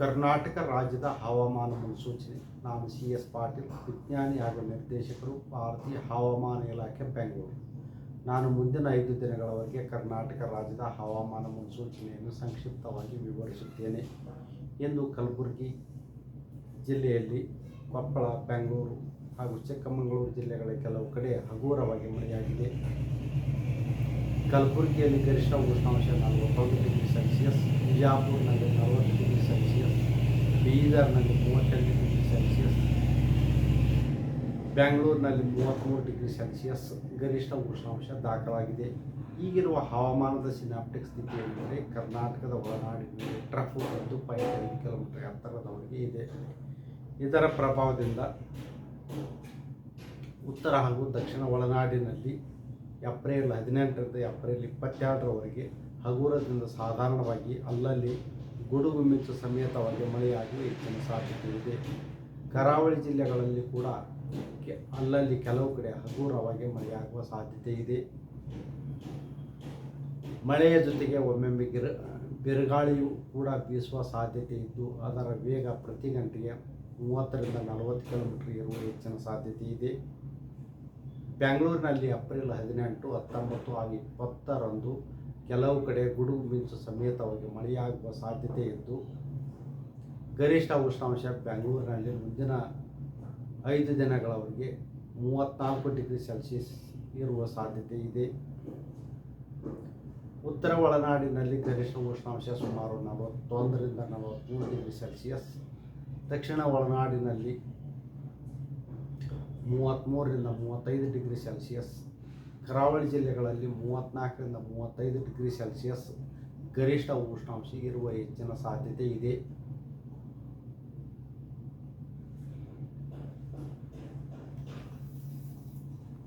ಕರ್ನಾಟಕ ರಾಜ್ಯದ ಹವಾಮಾನ ಮುನ್ಸೂಚನೆ. ನಾನು CS ಪಾಟೀಲ್, ವಿಜ್ಞಾನಿ ಹಾಗೂ ನಿರ್ದೇಶಕರು, ಭಾರತೀಯ ಹವಾಮಾನ ಇಲಾಖೆ, ಬೆಂಗಳೂರು. ನಾನು ಮುಂದಿನ 5 ದಿನಗಳವರೆಗೆ ಕರ್ನಾಟಕ ರಾಜ್ಯದ ಹವಾಮಾನ ಮುನ್ಸೂಚನೆಯನ್ನು ಸಂಕ್ಷಿಪ್ತವಾಗಿ ವಿವರಿಸುತ್ತೇನೆ. ಇಂದು ಕಲಬುರಗಿ ಜಿಲ್ಲೆಯಲ್ಲಿ, ಕೊಪ್ಪಳ, ಬೆಂಗಳೂರು ಹಾಗೂ ಚಿಕ್ಕಮಗಳೂರು ಜಿಲ್ಲೆಗಳ ಕೆಲವು ಕಡೆ ಹಗುರವಾಗಿ ಮಳೆಯಾಗಿದೆ. ಕಲಬುರಗಿಯಲ್ಲಿ ಗರಿಷ್ಠ ಉಷ್ಣಾಂಶ 41 ಡಿಗ್ರಿ ಸೆಲ್ಸಿಯಸ್, ಬಿಜಾಪುರನಲ್ಲಿ 40 ಡಿಗ್ರಿ ಸೆಲ್ಸಿಯಸ್, ಬೀದರ್ನಲ್ಲಿ 38 ಡಿಗ್ರಿ ಸೆಲ್ಸಿಯಸ್, ಬೆಂಗಳೂರಿನಲ್ಲಿ 33 ಡಿಗ್ರಿ ಸೆಲ್ಸಿಯಸ್ ಗರಿಷ್ಠ ಉಷ್ಣಾಂಶ ದಾಖಲಾಗಿದೆ. ಈಗಿರುವ ಹವಾಮಾನದ ಸಿನಾಪ್ಟಿಕ್ ಸ್ಥಿತಿ ಎಂದರೆ ಕರ್ನಾಟಕದ ಒಳನಾಡಿನಲ್ಲಿ ಟ್ರಫ್ 1.5 ಕಿಲೋಮೀಟರ್ ಎತ್ತರದವರೆಗೆ ಇದೆ. ಇದರ ಪ್ರಭಾವದಿಂದ ಉತ್ತರ ಹಾಗೂ ದಕ್ಷಿಣ ಒಳನಾಡಿನಲ್ಲಿ ಏಪ್ರಿಲ್ 18ರಿಂದ ಏಪ್ರಿಲ್ 22ರವರೆಗೆ ಹಗುರದಿಂದ ಸಾಧಾರಣವಾಗಿ ಅಲ್ಲಲ್ಲಿ ಗುಡುಗು ಮಿಂಚು ಸಮೇತವಾಗಿ ಮಳೆಯಾಗುವ ಹೆಚ್ಚಿನ ಸಾಧ್ಯತೆ ಇದೆ. ಕರಾವಳಿ ಜಿಲ್ಲೆಗಳಲ್ಲಿ ಕೂಡ ಅಲ್ಲಲ್ಲಿ ಕೆಲವು ಕಡೆ ಹಗುರವಾಗಿ ಮಳೆಯಾಗುವ ಸಾಧ್ಯತೆ ಇದೆ. ಮಳೆಯ ಜೊತೆಗೆ ಒಮ್ಮೊಮ್ಮೆ ಬಿರುಗಾಳಿಯು ಕೂಡ ಬೀಸುವ ಸಾಧ್ಯತೆ ಇದ್ದು, ಅದರ ವೇಗ ಪ್ರತಿ ಗಂಟೆಗೆ 30ರಿಂದ 40 ಕಿಲೋಮೀಟರ್ ಇರುವ ಹೆಚ್ಚಿನ ಸಾಧ್ಯತೆ ಇದೆ. ಬೆಂಗಳೂರಿನಲ್ಲಿ ಏಪ್ರಿಲ್ 18, 19 ಹಾಗೂ 20ರಂದು ಕೆಲವು ಕಡೆ ಗುಡುಗು ಮಿಂಚು ಸಮೇತವಾಗಿ ಮಳೆಯಾಗುವ ಸಾಧ್ಯತೆ ಇದ್ದು, ಗರಿಷ್ಠ ಉಷ್ಣಾಂಶ ಬೆಂಗಳೂರಿನಲ್ಲಿ ಮುಂದಿನ 5 ದಿನಗಳವರೆಗೆ 34 ಡಿಗ್ರಿ ಸೆಲ್ಸಿಯಸ್ ಇರುವ ಸಾಧ್ಯತೆ ಇದೆ. ಉತ್ತರ ಒಳನಾಡಿನಲ್ಲಿ ಗರಿಷ್ಠ ಉಷ್ಣಾಂಶ ಸುಮಾರು 41ರಿಂದ 43 ಡಿಗ್ರಿ ಸೆಲ್ಸಿಯಸ್, ದಕ್ಷಿಣ ಒಳನಾಡಿನಲ್ಲಿ 33ರಿಂದ 35 ಡಿಗ್ರಿ ಸೆಲ್ಸಿಯಸ್, ಕರಾವಳಿ ಜಿಲ್ಲೆಗಳಲ್ಲಿ 34ರಿಂದ 35 ಡಿಗ್ರಿ ಸೆಲ್ಸಿಯಸ್ ಗರಿಷ್ಠ ಉಷ್ಣಾಂಶ ಇರುವ ಹೆಚ್ಚಿನ ಸಾಧ್ಯತೆ ಇದೆ.